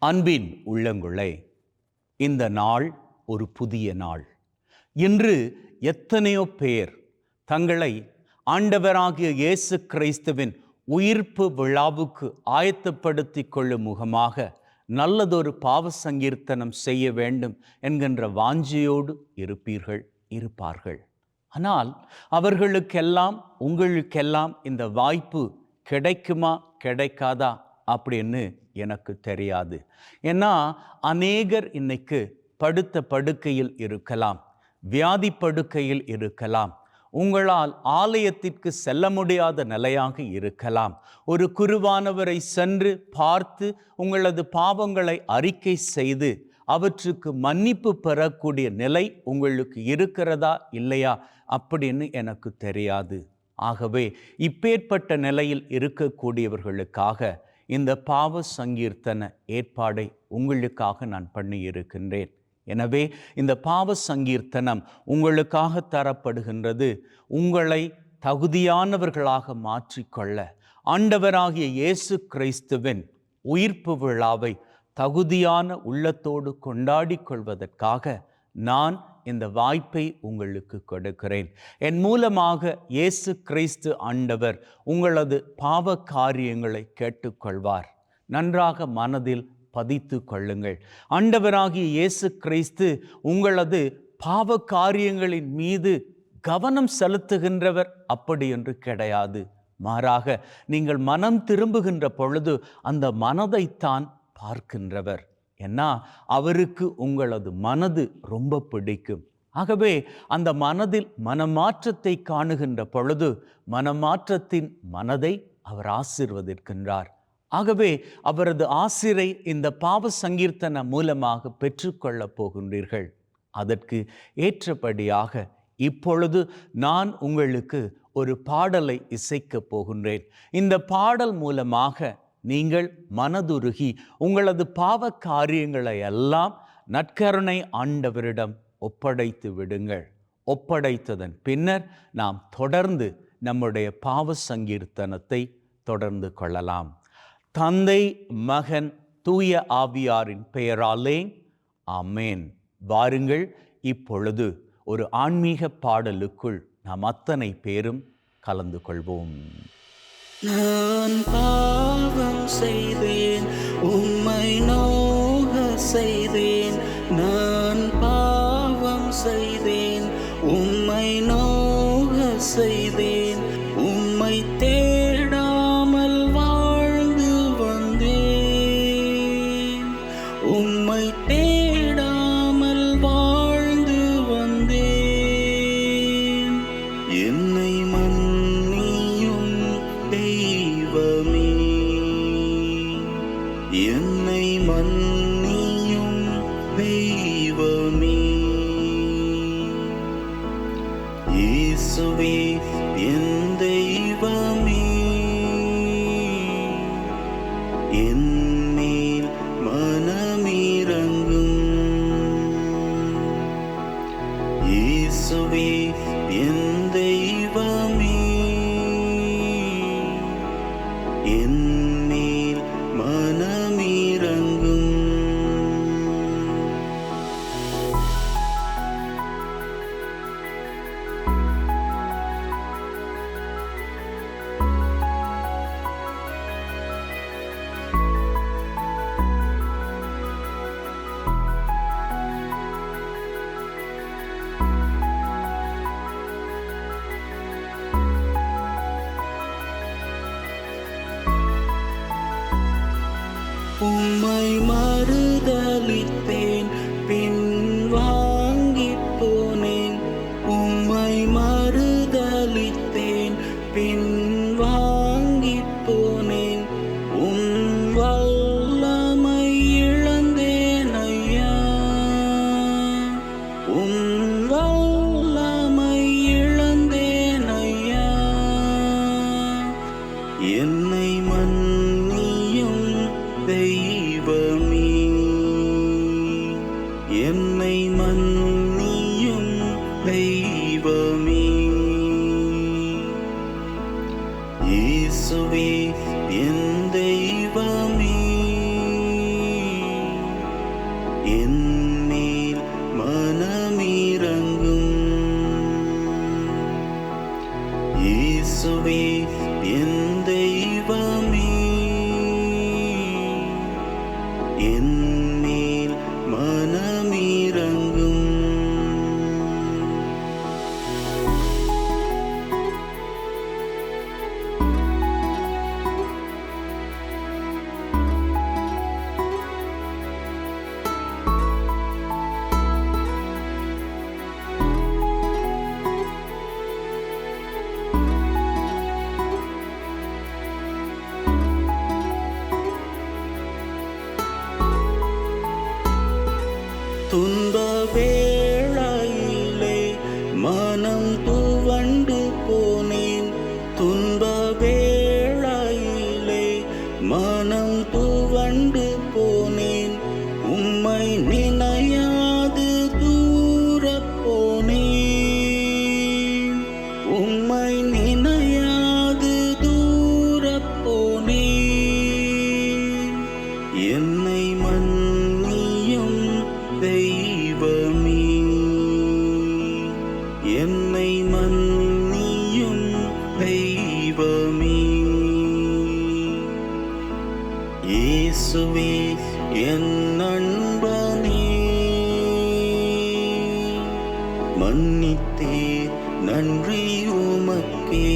அன்பின் உள்ளங்களே, இந்த நாள் ஒரு புதிய நாள். இன்று எத்தனையோ பேர் தங்களை ஆண்டவராகிய இயேசு கிறிஸ்துவின் உயிர்ப்பு விழாவுக்கு ஆயத்தப்படுத்திக் கொள்ளும் முகமாக நல்லதொரு பாவ சங்கீர்த்தனம் செய்ய வேண்டும் என்கின்ற வாஞ்சியோடு இருப்பார்கள். ஆனால் அவர்களுக்கெல்லாம் உங்களுக்கெல்லாம் இந்த வாய்ப்பு கிடைக்குமா கிடைக்காதா அப்படின்னு எனக்கு தெரியாது. ஏன்னா அநேகர் இன்னைக்கு படுத்த படுக்கையில் இருக்கலாம், வியாதி படுக்கையில் இருக்கலாம், உங்களால் ஆலயத்திற்கு செல்ல முடியாத நிலையாக இருக்கலாம். ஒரு குருவானவரை சென்று பார்த்து உங்களது பாவங்களை அறிக்கை செய்து அவற்றுக்கு மன்னிப்பு பெறக்கூடிய நிலை உங்களுக்கு இருக்கிறதா இல்லையா அப்படின்னு எனக்கு தெரியாது. ஆகவே இப்பேற்பட்ட நிலையில் இருக்கக்கூடியவர்களுக்காக இந்த பாவ சங்கீர்த்தன ஏற்பாடை உங்களுக்காக நான் பண்ணியிருக்கின்றேன். எனவே இந்த பாவ சங்கீர்த்தனம் உங்களுக்காக தரப்படுகின்றது. உங்களை தகுதியானவர்களாக மாற்றிக்கொள்ள ஆண்டவராகிய இயேசு கிறிஸ்துவின் உயிர்ப்பு விழாவை தகுதியான உள்ளத்தோடு கொண்டாடி கொள்வதற்காக நான் இந்த வாய்ப்பை உங்களுக்கு கொடுக்கிறேன். என் மூலமாக இயேசு கிறிஸ்து ஆண்டவர் உங்களது பாவ காரியங்களை கேட்டுக்கொள்வார். நன்றாக மனதில் பதித்து கொள்ளுங்கள். ஆண்டவராகிய இயேசு கிறிஸ்து உங்களது பாவ காரியங்களின் மீது கவனம் செலுத்துகின்றவர் அப்படி என்று கிடையாது. மாறாக நீங்கள் மனம் திரும்புகின்ற பொழுது அந்த மனதைத்தான் பார்க்கின்றவர். ஏன்னா அவருக்கு உங்களது மனது ரொம்ப பிடிக்கும். ஆகவே அந்த மனதில் மனமாற்றத்தை காணுகின்ற பொழுது மனமாற்றத்தின் மனதை அவர் ஆசீர்வதிக்கின்றார். ஆகவே அவரது ஆசிரை இந்த பாவ சங்கீர்த்தன மூலமாக பெற்றுக்கொள்ளப் போகின்றீர்கள். அதற்கு ஏற்றபடியாக இப்பொழுது நான் உங்களுக்கு ஒரு பாடலை இசைக்கப் போகின்றேன். இந்த பாடல் மூலமாக நீங்கள் மனதுருகி உங்களது பாவ காரியங்களை எல்லாம் நற்கருணை ஆண்டவரிடம் ஒப்படைத்து விடுங்கள். ஒப்படைத்ததன் பின்னர் நாம் தொடர்ந்து நம்முடைய பாவ சங்கீர்த்தனத்தை தொடர்ந்து கொள்ளலாம். தந்தை, மகன், தூய ஆவியாரின் பெயராலே ஆமேன். வாருங்கள், இப்பொழுது ஒரு ஆன்மீக பாடலுக்குள் நாம் அத்தனை பேரும் கலந்து கொள்வோம். நான் பாவம் செய்தேன், உம்மை நோக செய்தேன். நான் பாவம் செய்தேன், உம்மை நோக செய்தேன். உம்மை தேடாமல் வாழ்ந்து வந்தேன். உம்மை தேடாமல் வாழ்ந்து வந்தேன். என்னை மன்னியும் தெய்வமே, என்னை மன்னியும் தெய்வமே. இயேசுவே என் தெய்வமே, என் மேல் மனமிரங்கும். இயேசுவே என் தெய்வமே, என் மேல் மனமிரங்கும். உம்மை மறுதலித்தேன், பின் வாங்கிப் போனேன். உம்மை மறுதலித்தேன், பின் வாங்கிப் போனேன். உம் வல்லமை இழந்தேன் ஐயா, உம் வல்லமை இழந்தேன் ஐயா. என்னை மன்னியும் தெய்வமே, என்னை மன்னியும் தெய்வமே. இயேசுவே என் தெய்வமே, இயேசுவே என் தெய்வமே, என் மேல் மனமிரங்கும். துன்ப வேளையிலே மனம் துவண்டு போனேன், துன்ப வேளையிலே மனம் துவண்டு போனேன், உம்மை நினையாது தூரப் போனேன், உம்மை நினையாது தூரப் போனேன். என்னை மன்னியும் தெய்வமே, என்னை மன்னியும் தெய்வமே, இயேசுவே என் நண்பனே, மன்னித்தீர் நன்றி உமக்கே,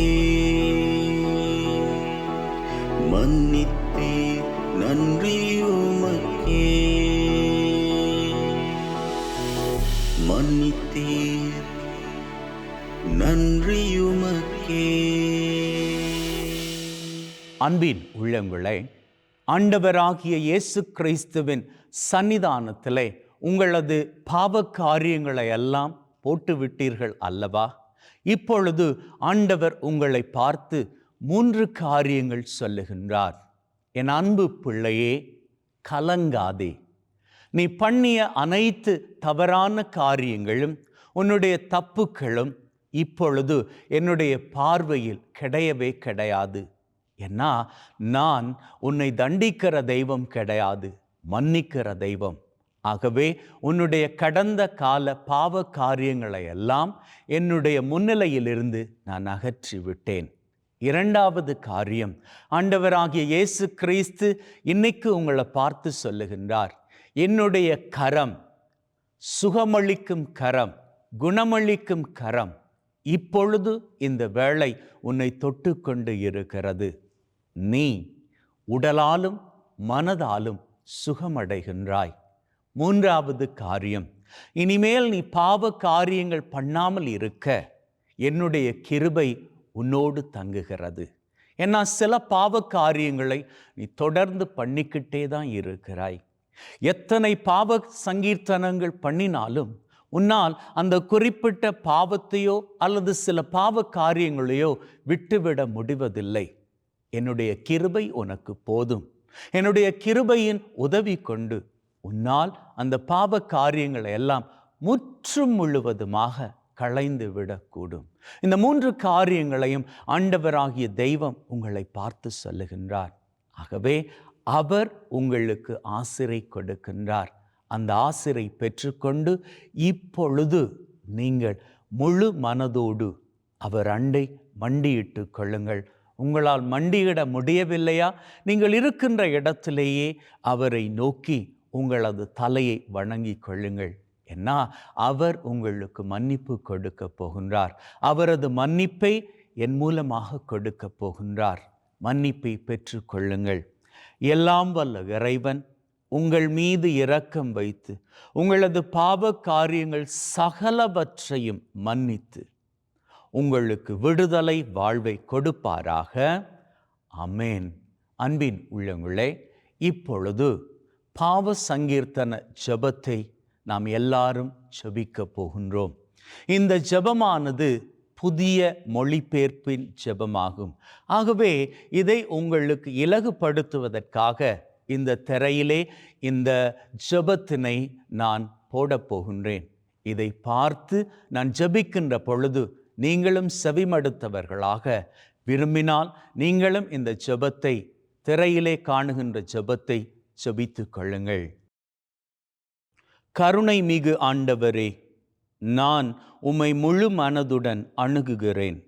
மன்னித்தீர் நன்றி உமக்கே, மன்னித்தீர் நன்றியுமக்கே. அன்பின் உள்ளங்களே, ஆண்டவராகிய இயேசு கிறிஸ்துவின் சன்னிதானத்திலே உங்களது பாவ காரியங்களை எல்லாம் போட்டுவிட்டீர்கள் அல்லவா? இப்பொழுது ஆண்டவர் உங்களை பார்த்து 3 காரியங்கள் சொல்லுகின்றார். என் அன்பு பிள்ளையே, கலங்காதே. நீ பண்ணிய அனைத்து தவறான காரியங்களும் உன்னுடைய தப்புக்களும் இப்பொழுது என்னுடைய பார்வையில் கிடையவே கிடையாது. ஏன்னா நான் உன்னை தண்டிக்கிற தெய்வம் கிடையாது, மன்னிக்கிற தெய்வம். ஆகவே உன்னுடைய கடந்த கால பாவ காரியங்களை எல்லாம் என்னுடைய முன்னிலையிலிருந்து நான் அகற்றி விட்டேன். 2வது காரியம், ஆண்டவராகிய இயேசு கிறிஸ்து இன்னைக்கு உங்களை பார்த்து சொல்லுகின்றார், என்னுடைய கரம், சுகமளிக்கும் கரம், குணமளிக்கும் கரம் இப்பொழுது இந்த வேளை உன்னை தொட்டு கொண்டு இருக்கிறது. நீ உடலாலும் மனதாலும் சுகமடைகின்றாய். 3வது காரியம், இனிமேல் நீ பாவ காரியங்கள் பண்ணாமல் இருக்க என்னுடைய கிருபை உன்னோடு தங்குகிறது. ஏன்னா சில பாவ காரியங்களை நீ தொடர்ந்து பண்ணிக்கிட்டே தான் இருக்கிறாய். எத்தனை பாவ சங்கீர்த்தனங்கள் பண்ணினாலும் உன்னால் அந்த குறிப்பிட்ட பாவத்தையோ அல்லது சில பாவ காரியங்களையோ விட்டுவிட முடிவதில்லை. என்னுடைய கிருபை உனக்கு போதும். என்னுடைய கிருபையின் உதவி கொண்டு உன்னால் அந்த பாவ காரியங்களை எல்லாம் முற்றும் முழுவதுமாக களைந்து விடக்கூடும். இந்த 3 காரியங்களையும் ஆண்டவராகிய தெய்வம் உங்களை பார்த்து சொல்லுகின்றார். ஆகவே அவர் உங்களுக்கு ஆசிரை கொடுக்கின்றார். அந்த ஆசிரை பெற்றுக்கொண்டு இப்பொழுது நீங்கள் முழு மனதோடு அவர் அண்டை மண்டியிட்டு கொள்ளுங்கள். உங்களால் மண்டியிட முடியவில்லையா? நீங்கள் இருக்கின்ற இடத்திலேயே அவரை நோக்கி உங்களது தலையை வணங்கி கொள்ளுங்கள். ஏன்னா அவர் உங்களுக்கு மன்னிப்பு கொடுக்க போகின்றார். அவரது மன்னிப்பை என் மூலமாக கொடுக்க போகின்றார். மன்னிப்பை பெற்று கொள்ளுங்கள். எல்லாம் வல்ல இறைவன் உங்கள் மீது இரக்கம் வைத்து உங்களது பாவ காரியங்கள் சகலவற்றையும் மன்னித்து உங்களுக்கு விடுதலை வாழ்வை கொடுப்பாராக. ஆமென். அன்பின் உள்ளங்களே, இப்பொழுது பாவ சங்கீர்த்தன ஜெபத்தை நாம் எல்லாரும் ஜெபிக்க போகின்றோம். இந்த ஜெபமானது புதிய மொழிபெயர்ப்பின் ஜெபமாகும். ஆகவே இதை உங்களுக்கு இலகுபடுத்துவதற்காக இந்த திரையிலே இந்த ஜெபத்தினை நான் போடப் போகின்றேன். இதை பார்த்து நான் ஜெபிக்கின்ற பொழுது நீங்களும் செவிமடுத்தவர்களாக விரும்பினால் நீங்களும் இந்த ஜெபத்தை, திரையிலே காணுகின்ற ஜெபத்தை ஜெபித்து கொள்ளுங்கள். கருணை மிகு ஆண்டவரே, நான் உம்மை முழு மனதுடன் அணுகுகிறேன்.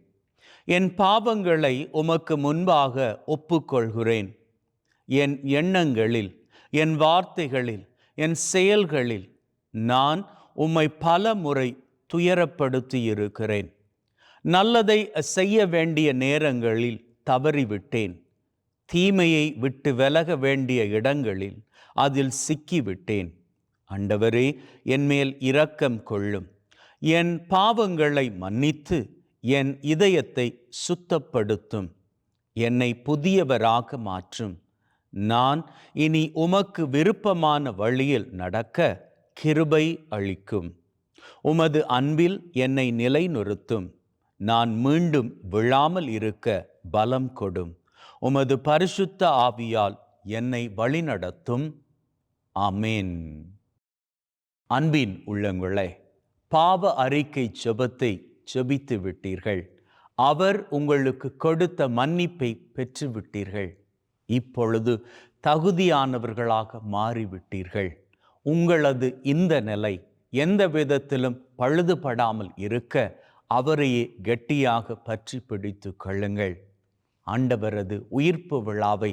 என் பாவங்களை உமக்கு முன்பாக ஒப்புக்கொள்கிறேன். என் எண்ணங்களில், என் வார்த்தைகளில், என் செயல்களில் நான் உம்மை பல முறை துயரப்படுத்தியிருக்கிறேன். நல்லதை செய்ய வேண்டிய நேரங்களில் தவறிவிட்டேன். தீமையை விட்டு விலக வேண்டிய இடங்களில் அதில் சிக்கிவிட்டேன். ஆண்டவரே, என்மேல் இரக்கம் கொள்ளும். என் பாவங்களை மன்னித்து என் இதயத்தை சுத்தப்படுத்தும். என்னை புதியவராக மாற்றும். நான் இனி உமக்கு விருப்பமான வழியில் நடக்க கிருபை அளிக்கும். உமது அன்பில் என்னை நிலைநிறுத்தும். நான் மீண்டும் விழாமல் இருக்க பலம் கொடும். உமது பரிசுத்த ஆவியால் என்னை வழிநடத்தும். ஆமேன். அன்பின் உள்ளங்களே, பாவ அறிக்கை ஜெபத்தை ஜெபித்து விட்டீர்கள். அவர் உங்களுக்கு கொடுத்த மன்னிப்பை பெற்றுவிட்டீர்கள். இப்பொழுது தகுதியானவர்களாக மாறிவிட்டீர்கள். உங்களது இந்த நிலை எந்த விதத்திலும் பழுதுபடாமல் இருக்க அவரையே கெட்டியாக பற்றி பிடித்து கொள்ளுங்கள். ஆண்டவரது உயிர்ப்பு விழாவை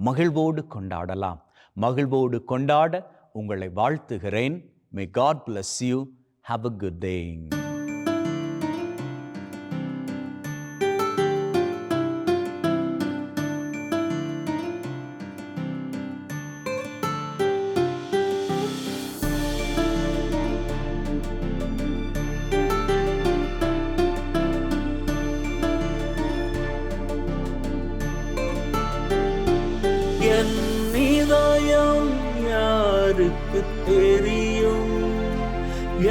மகிழ்வோடு கொண்டாடலாம். மகிழ்வோடு கொண்டாட உங்களை வாழ்த்துகிறேன். May God bless you. Have a good day. என் இதயம் யாருக்கு தெரியும்?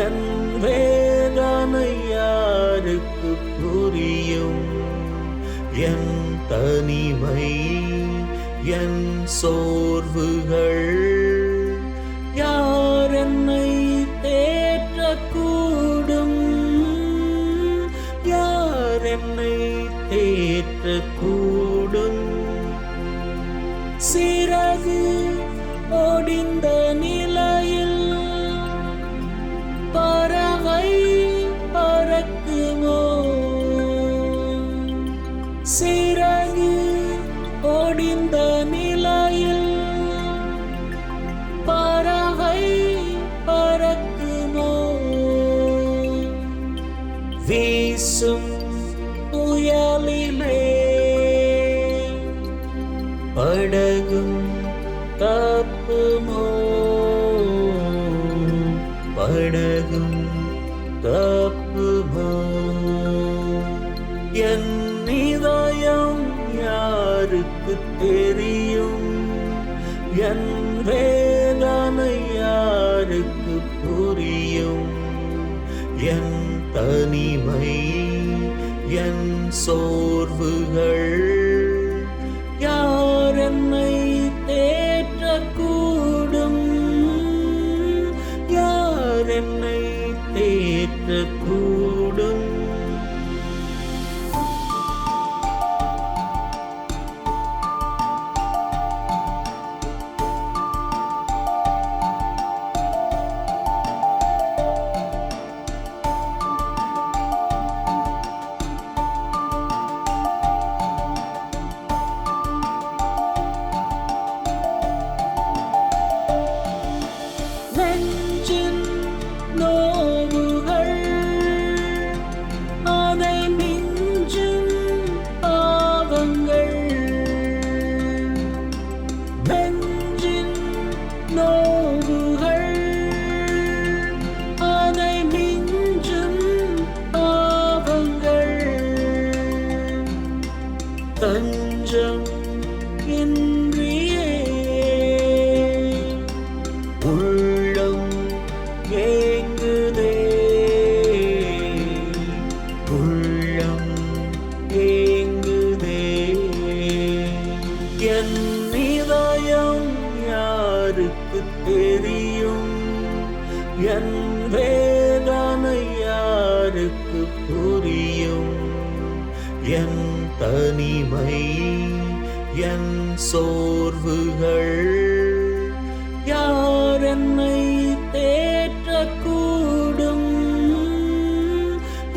என் வேதனை யாருக்கு புரியும்? என் தனிமை, என் சோர்வுகள் யார் என்னை தேற்றக்கூடும்? யார் என்னை தேற்றக்கூடும்? சிறகு ஒடிந்த நிலையில் பறவை பறக்குமோ? சிறகு ஒடிந்த நிலையில் பறவை பறக்குமோ? வீசும் புயலிலே படகும் தப்புமோ? படகும் தப்புமோ? என் இதயம் யாருக்கு தெரியும்? என் வேதனை யாருக்கு புரியும்? என் தனிமை, என் சோர்வுகள் யார் என்னை தேற்றக்கூடும்? யார் என்னை தேற்றக்கூடும்? நெஞ்சின் நோவுகள் அதை மிஞ்சும் பாவங்கள். நெஞ்சின் நோவுகள் அதை மிஞ்சும் பாவங்கள். தஞ்சம் இன்றியே உள்ளம் ஏங்குதே. உள்ளம் ஏங்குதே. என் இதயம் யாருக்கு தெரியும்? என் வேதனை யாருக்கு புரியும்? என் தனிமை, என் சோர்வுகள் யார் என்னை தேற்றக்கூடும்?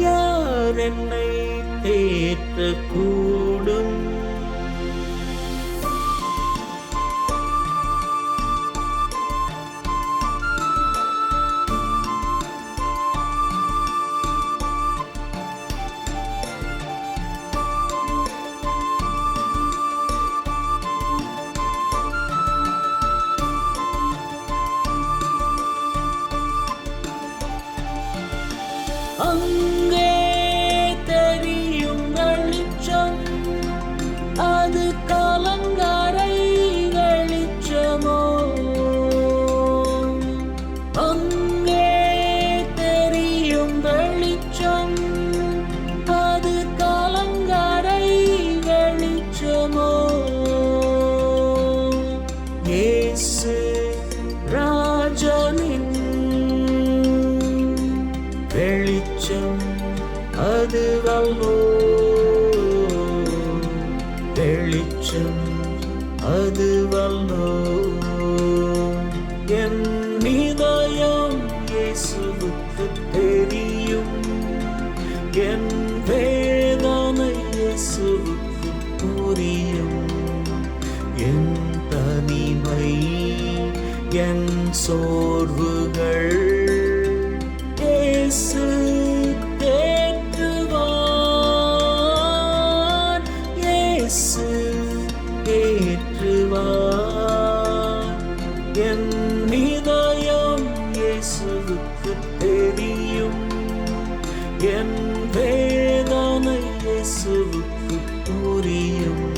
யார் என்னை தேற்ற தேற்றக்கூடும். அங்கே தெரியும் வெளிச்சம், அது கலங்கரை வெளிச்சமோ. அங்கே தெரியும் வெளிச்சம், அது கலங்கரை வெளிச்சமோ. இயேசு ராஜனின் வெளிச்சம் அதுவல்லோ, வெளிச்சம் அதுவல்லோ. என் இதயம் இயேசுவுக்கு தெரியும், என் வேதனை இயேசுவுக்கு புரியும். என் தனிமை, என் சோர்வுகள் இயேசு தேற்றுவார், இயேசு தேற்றுவார். என் இதயம் இயேசுவுக்கு தெரியும், என் வேதனை இயேசுவுக்கு புரியும்.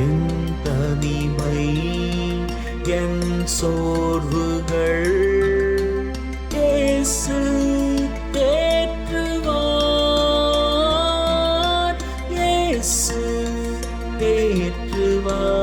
என் தனிமை, என் சோர்வுகள் இயேசு தேற்றுவார், இயேசு தேற்றுவார்.